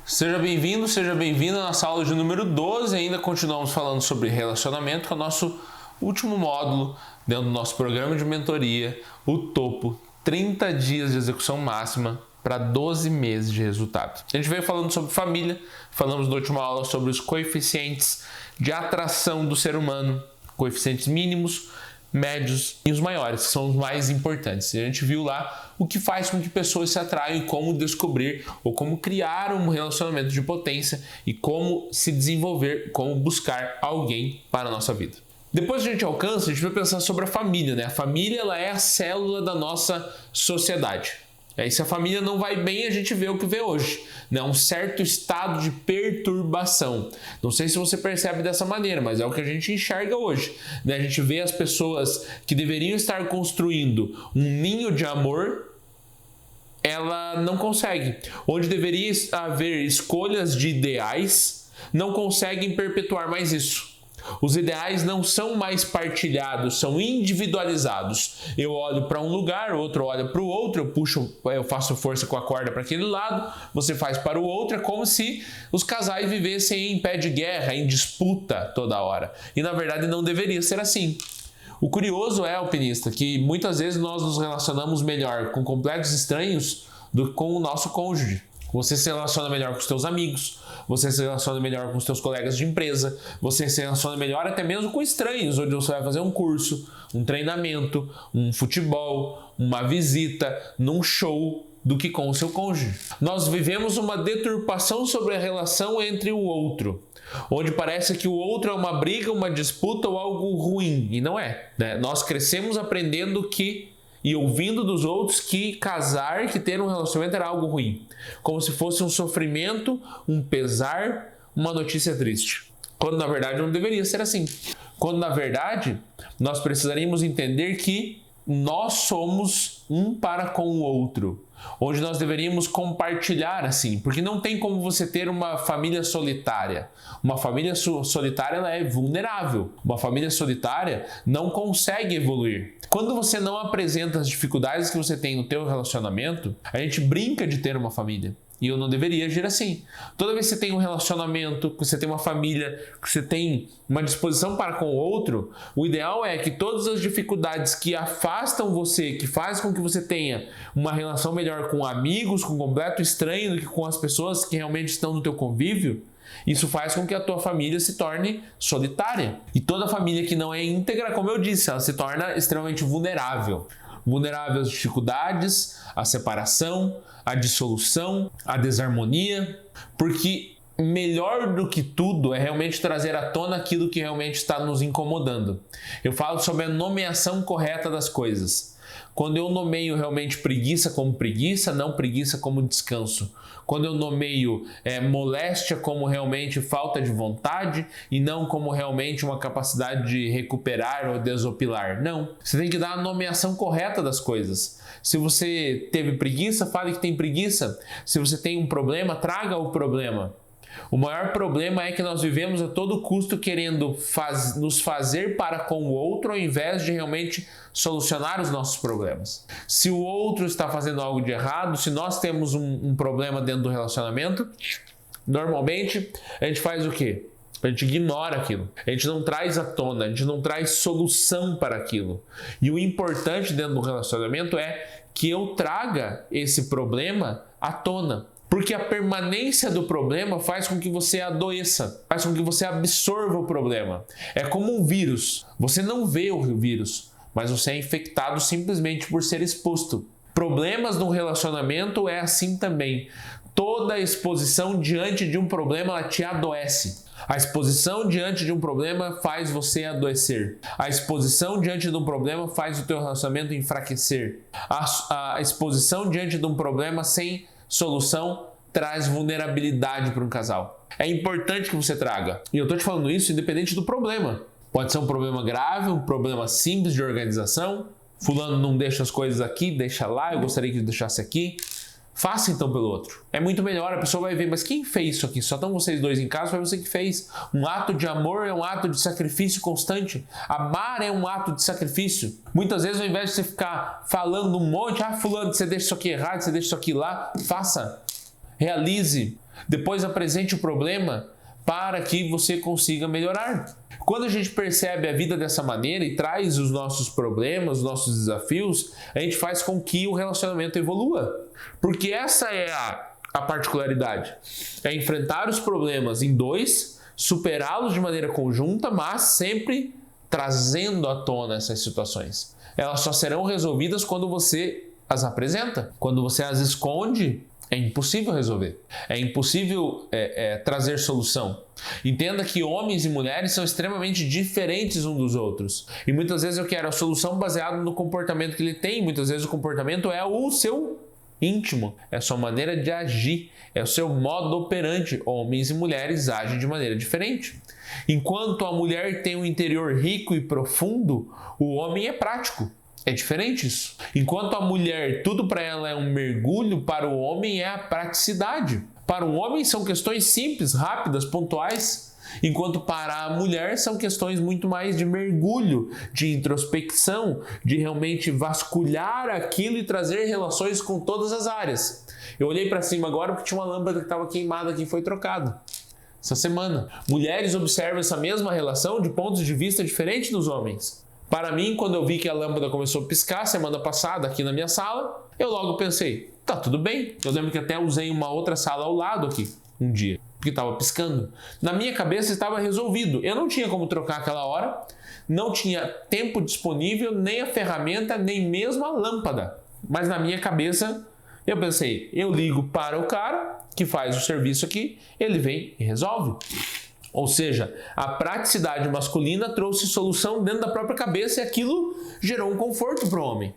Seja bem-vindo, seja bem-vinda. Nossa aula de número 12, ainda continuamos falando sobre relacionamento, que é o nosso último módulo dentro do nosso programa de mentoria, o Topo, 30 dias de execução máxima para 12 meses de resultado. A gente veio falando sobre família, falamos na última aula sobre os coeficientes de atração do ser humano, coeficientes mínimos, médios e os maiores, que são os mais importantes. E a gente viu lá o que faz com que pessoas se atraiam e como descobrir ou como criar um relacionamento de potência e como se desenvolver, como buscar alguém para a nossa vida. Depois que a gente alcança, a gente vai pensar sobre a família, né? A família ela é a célula da nossa sociedade. E se a família não vai bem, a gente vê o que vê hoje, né? Um certo estado de perturbação. Não sei se você percebe dessa maneira, mas é o que a gente enxerga hoje, né? A gente vê as pessoas que deveriam estar construindo um ninho de amor, ela não consegue. Onde deveria haver escolhas de ideais, não conseguem perpetuar mais isso. Os ideais não são mais partilhados, são individualizados. Eu olho para um lugar, outro olha para o outro, eu faço força com a corda para aquele lado, você faz para o outro. É como se os casais vivessem em pé de guerra, em disputa toda hora. E na verdade não deveria ser assim. O curioso é, alpinista, que muitas vezes nós nos relacionamos melhor com completos estranhos do que com o nosso cônjuge. Você se relaciona melhor com os seus amigos, você se relaciona melhor com os seus colegas de empresa, você se relaciona melhor até mesmo com estranhos, onde você vai fazer um curso, um treinamento, um futebol, uma visita, num show, do que com o seu cônjuge. Nós vivemos uma deturpação sobre a relação entre o outro, onde parece que o outro é uma briga, uma disputa ou algo ruim, e não é, né? Nós crescemos aprendendo e ouvindo dos outros que casar, que ter um relacionamento era algo ruim. Como se fosse um sofrimento, um pesar, uma notícia triste. Quando na verdade não deveria ser assim. Quando na verdade nós precisaríamos entender que nós somos um para com o outro. Onde nós deveríamos compartilhar assim, porque não tem como você ter uma família solitária. Uma família solitária ela é vulnerável. Uma família solitária não consegue evoluir. Quando você não apresenta as dificuldades que você tem no teu relacionamento, a gente brinca de ter uma família. E eu não deveria agir assim. Toda vez que você tem um relacionamento, que você tem uma família, que você tem uma disposição para com o outro, o ideal é que todas as dificuldades que afastam você, que fazem com que você tenha uma relação melhor com amigos, com completo estranho, do que com as pessoas que realmente estão no teu convívio, isso faz com que a tua família se torne solitária. E toda família que não é íntegra, como eu disse, ela se torna extremamente vulnerável. Vulnerável às dificuldades, à separação, à dissolução, à desarmonia, porque melhor do que tudo é realmente trazer à tona aquilo que realmente está nos incomodando. Eu falo sobre a nomeação correta das coisas. Quando eu nomeio realmente preguiça como preguiça, não preguiça como descanso. Quando eu nomeio moléstia como realmente falta de vontade e não como realmente uma capacidade de recuperar ou desopilar. Não. Você tem que dar a nomeação correta das coisas. Se você teve preguiça, fale que tem preguiça. Se você tem um problema, traga o problema. O maior problema é que nós vivemos a todo custo querendo nos fazer para com o outro ao invés de realmente solucionar os nossos problemas. Se o outro está fazendo algo de errado, se nós temos um problema dentro do relacionamento, normalmente a gente faz o quê? A gente ignora aquilo, a gente não traz à tona, a gente não traz solução para aquilo. E o importante dentro do relacionamento é que eu traga esse problema à tona. Porque a permanência do problema faz com que você adoeça, faz com que você absorva o problema. É como um vírus. Você não vê o vírus, mas você é infectado simplesmente por ser exposto. Problemas no relacionamento é assim também. Toda exposição diante de um problema ela te adoece. A exposição diante de um problema faz você adoecer. A exposição diante de um problema faz o teu relacionamento enfraquecer. A exposição diante de um problema sem solução traz vulnerabilidade para um casal. É importante que você traga. E eu estou te falando isso independente do problema. Pode ser um problema grave, um problema simples de organização. Fulano não deixa as coisas aqui, deixa lá, eu gostaria que deixasse aqui. Faça então pelo outro. É muito melhor, a pessoa vai ver, mas quem fez isso aqui? Só estão vocês dois em casa, foi você que fez. Um ato de amor é um ato de sacrifício constante. Amar é um ato de sacrifício. Muitas vezes, ao invés de você ficar falando um monte, fulano, você deixa isso aqui errado, você deixa isso aqui lá, faça. realize, depois apresente o problema para que você consiga melhorar. Quando a gente percebe a vida dessa maneira e traz os nossos problemas, os nossos desafios, a gente faz com que o relacionamento evolua. Porque essa é a particularidade. É enfrentar os problemas em dois, superá-los de maneira conjunta, mas sempre trazendo à tona essas situações. Elas só serão resolvidas quando você as apresenta. Quando você as esconde, é impossível resolver. É impossível trazer solução. Entenda que homens e mulheres são extremamente diferentes uns dos outros. E muitas vezes eu quero a solução baseada no comportamento que ele tem. Muitas vezes o comportamento é o seu íntimo, é a sua maneira de agir, é o seu modo operante. Homens e mulheres agem de maneira diferente. Enquanto a mulher tem um interior rico e profundo, o homem é prático. É diferente isso. Enquanto a mulher, tudo para ela é um mergulho, para o homem é a praticidade. Para o homem são questões simples, rápidas, pontuais, enquanto para a mulher são questões muito mais de mergulho, de introspecção, de realmente vasculhar aquilo e trazer relações com todas as áreas. Eu olhei para cima agora porque tinha uma lâmpada que estava queimada aqui e foi trocada essa semana. Mulheres observam essa mesma relação de pontos de vista diferentes dos homens. Para mim, quando eu vi que a lâmpada começou a piscar semana passada aqui na minha sala, eu logo pensei, tá tudo bem. Eu lembro que até usei uma outra sala ao lado aqui um dia, porque estava piscando. Na minha cabeça estava resolvido. Eu não tinha como trocar aquela hora, não tinha tempo disponível, nem a ferramenta, nem mesmo a lâmpada. Mas na minha cabeça, eu pensei, eu ligo para o cara que faz o serviço aqui, ele vem e resolve. Ou seja, a praticidade masculina trouxe solução dentro da própria cabeça e aquilo gerou um conforto para o homem.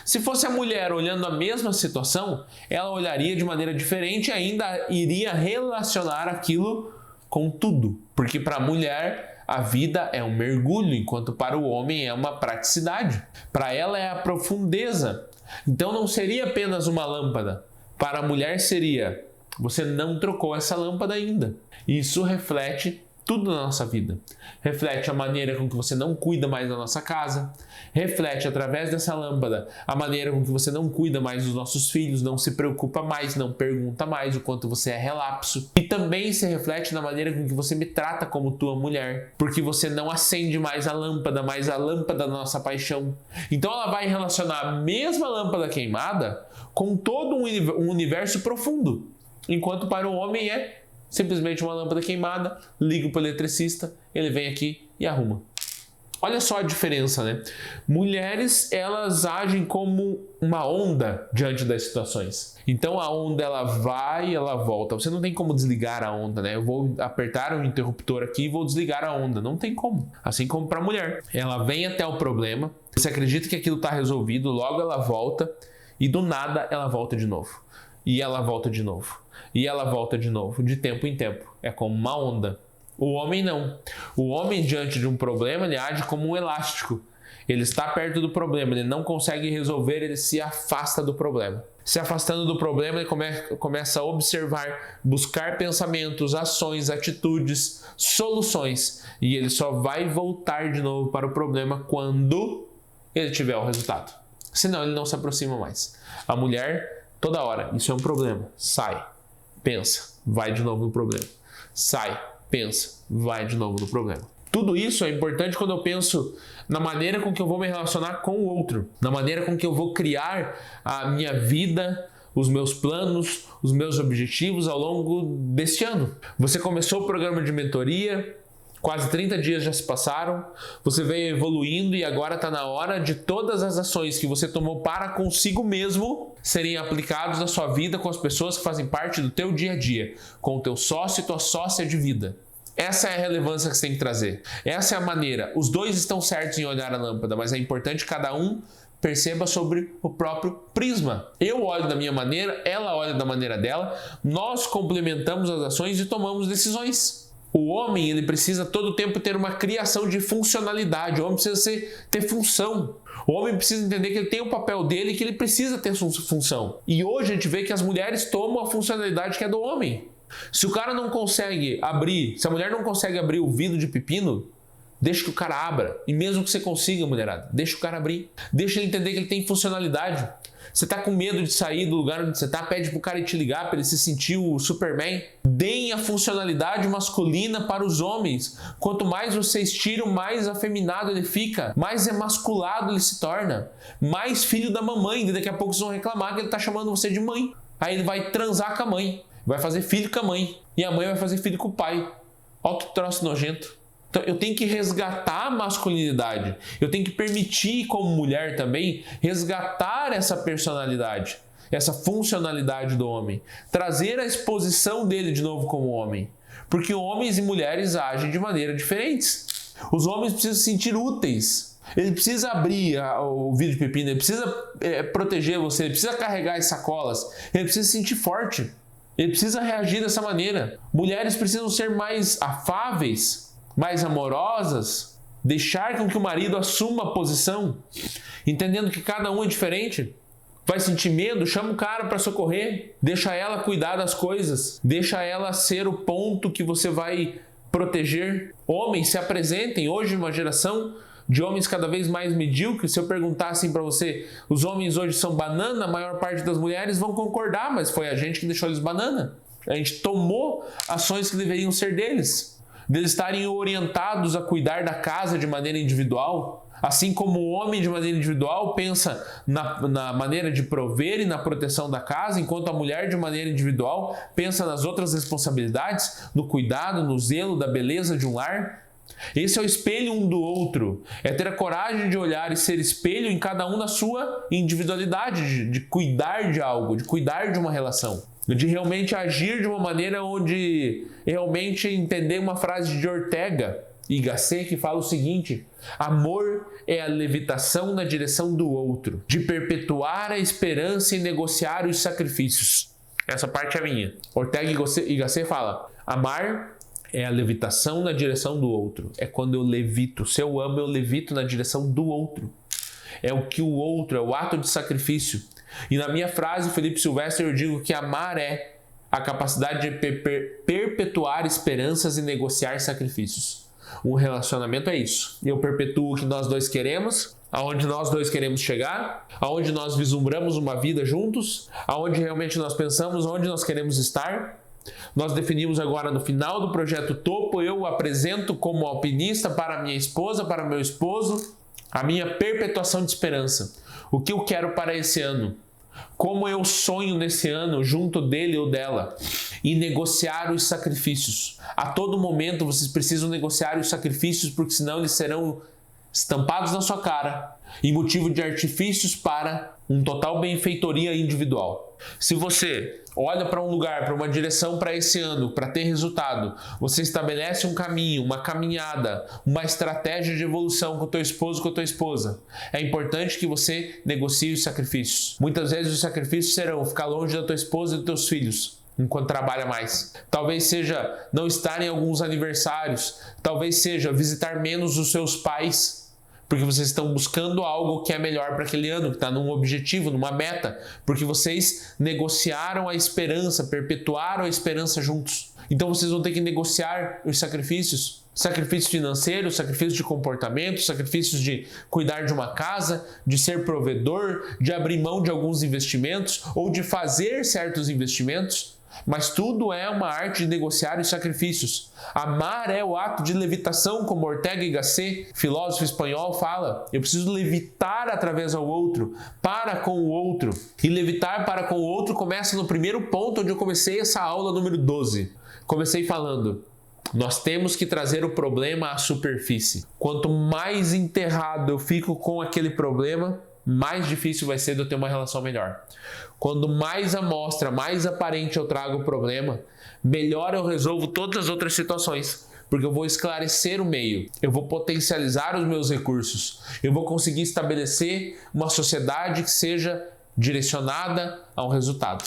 Se fosse a mulher olhando a mesma situação, ela olharia de maneira diferente e ainda iria relacionar aquilo com tudo. Porque para a mulher, a vida é um mergulho, enquanto para o homem é uma praticidade. Para ela é a profundeza. Então não seria apenas uma lâmpada. Para a mulher seria, você não trocou essa lâmpada ainda. Isso reflete tudo na nossa vida. Reflete a maneira com que você não cuida mais da nossa casa. Reflete, através dessa lâmpada, a maneira com que você não cuida mais dos nossos filhos, não se preocupa mais, não pergunta mais o quanto você é relapso. E também se reflete na maneira com que você me trata como tua mulher, porque você não acende mais a lâmpada da nossa paixão. Então ela vai relacionar a mesma lâmpada queimada com todo um universo profundo. Enquanto para o homem é simplesmente uma lâmpada queimada, ligo para o eletricista, ele vem aqui e arruma. Olha só a diferença, né? Mulheres, elas agem como uma onda diante das situações. Então a onda, ela vai e ela volta. Você não tem como desligar a onda, né? Eu vou apertar um interruptor aqui e vou desligar a onda. Não tem como. Assim como para a mulher. Ela vem até o problema, você acredita que aquilo está resolvido, logo ela volta e do nada ela volta de novo. E ela volta de novo. E ela volta de novo, de tempo em tempo. É como uma onda. O homem não. O homem, diante de um problema, ele age como um elástico. Ele está perto do problema, ele não consegue resolver, ele se afasta do problema. Se afastando do problema, ele começa a observar, buscar pensamentos, ações, atitudes, soluções. E ele só vai voltar de novo para o problema quando ele tiver o resultado. Senão, ele não se aproxima mais. A mulher, toda hora, isso é um problema. Sai, pensa, vai de novo no problema. Sai, pensa, vai de novo no problema. Tudo isso é importante quando eu penso na maneira com que eu vou me relacionar com o outro, na maneira com que eu vou criar a minha vida, os meus planos, os meus objetivos ao longo deste ano. Você começou o programa de mentoria, quase 30 dias já se passaram, você veio evoluindo e agora está na hora de todas as ações que você tomou para consigo mesmo serem aplicadas na sua vida com as pessoas que fazem parte do teu dia a dia, com o teu sócio e tua sócia de vida. Essa é a relevância que você tem que trazer. Essa é a maneira. Os dois estão certos em olhar a lâmpada, mas é importante que cada um perceba sobre o próprio prisma. Eu olho da minha maneira, ela olha da maneira dela, nós complementamos as ações e tomamos decisões. O homem, ele precisa todo o tempo ter uma criação de funcionalidade. O homem precisa ter função. O homem precisa entender que ele tem o papel dele e que ele precisa ter sua função. E hoje a gente vê que as mulheres tomam a funcionalidade que é do homem. Se o cara não consegue abrir, se a mulher não consegue abrir o vidro de pepino, deixa que o cara abra. E mesmo que você consiga, mulherada, deixa o cara abrir. Deixa ele entender que ele tem funcionalidade. Você tá com medo de sair do lugar onde você tá, pede pro cara te ligar para ele se sentir o Superman. Deem a funcionalidade masculina para os homens. Quanto mais vocês tiram, mais afeminado ele fica, mais emasculado ele se torna, mais filho da mamãe. E daqui a pouco vocês vão reclamar que ele tá chamando você de mãe. Aí ele vai transar com a mãe, vai fazer filho com a mãe, e a mãe vai fazer filho com o pai. Olha que troço nojento. Então eu tenho que resgatar a masculinidade, eu tenho que permitir como mulher também resgatar essa personalidade, essa funcionalidade do homem, trazer a exposição dele de novo como homem, porque homens e mulheres agem de maneira diferentes. Os homens precisam se sentir úteis, ele precisa abrir o vidro de pepino, ele precisa proteger você, ele precisa carregar as sacolas, ele precisa se sentir forte, ele precisa reagir dessa maneira. Mulheres precisam ser mais afáveis, mais amorosas, deixar com que o marido assuma a posição, entendendo que cada um é diferente. Vai sentir medo? Chama o cara para socorrer, deixa ela cuidar das coisas, deixa ela ser o ponto que você vai proteger. Homens, se apresentem. Hoje, uma geração de homens cada vez mais medíocres. Se eu perguntar assim para você, os homens hoje são banana, a maior parte das mulheres vão concordar, mas foi a gente que deixou eles banana. A gente tomou ações que deveriam ser deles estarem orientados a cuidar da casa de maneira individual, assim como o homem de maneira individual pensa na maneira de prover e na proteção da casa, enquanto a mulher de maneira individual pensa nas outras responsabilidades, no cuidado, no zelo da beleza de um lar. Esse é o espelho um do outro, é ter a coragem de olhar e ser espelho em cada um na sua individualidade, de cuidar de algo, de cuidar de uma relação, de realmente agir de uma maneira onde realmente entender uma frase de Ortega y Gasset que fala o seguinte: amor é a levitação na direção do outro, de perpetuar a esperança e negociar os sacrifícios. Essa parte é minha. Ortega y Gasset fala: amar é a levitação na direção do outro. É quando eu levito. Se eu amo, eu levito na direção do outro. É o que o outro, é o ato de sacrifício. E na minha frase, Felipe Silvestre, eu digo que amar é a capacidade de perpetuar esperanças e negociar sacrifícios. Um relacionamento é isso. Eu perpetuo o que nós dois queremos, aonde nós dois queremos chegar, aonde nós vislumbramos uma vida juntos, aonde realmente nós pensamos, onde nós queremos estar. Nós definimos agora no final do projeto Topo, eu apresento como alpinista para minha esposa, para meu esposo, a minha perpetuação de esperança. O que eu quero para esse ano? Como eu sonho nesse ano junto dele ou dela? E negociar os sacrifícios. A todo momento vocês precisam negociar os sacrifícios, porque senão eles serão estampados na sua cara e motivo de artifícios para um total benfeitoria individual. Se você olha para um lugar, para uma direção para esse ano, para ter resultado, você estabelece um caminho, uma caminhada, uma estratégia de evolução com o teu esposo, com a tua esposa. É importante que você negocie os sacrifícios. Muitas vezes os sacrifícios serão ficar longe da tua esposa e dos teus filhos, enquanto trabalha mais. Talvez seja não estar em alguns aniversários, talvez seja visitar menos os seus pais, porque vocês estão buscando algo que é melhor para aquele ano, que está num objetivo, numa meta, porque vocês negociaram a esperança, perpetuaram a esperança juntos. Então vocês vão ter que negociar os sacrifícios, sacrifícios financeiros, sacrifícios de comportamento, sacrifícios de cuidar de uma casa, de ser provedor, de abrir mão de alguns investimentos ou de fazer certos investimentos. Mas tudo é uma arte de negociar os sacrifícios. Amar é o ato de levitação, como Ortega y Gasset, filósofo espanhol, fala. Eu preciso levitar através ao outro, para com o outro. E levitar para com o outro começa no primeiro ponto onde eu comecei essa aula número 12. Comecei falando: nós temos que trazer o problema à superfície. Quanto mais enterrado eu fico com aquele problema, mais difícil vai ser de eu ter uma relação melhor. Quando mais amostra, mais aparente eu trago o problema, melhor eu resolvo todas as outras situações. Porque eu vou esclarecer o meio, eu vou potencializar os meus recursos, eu vou conseguir estabelecer uma sociedade que seja direcionada a um resultado.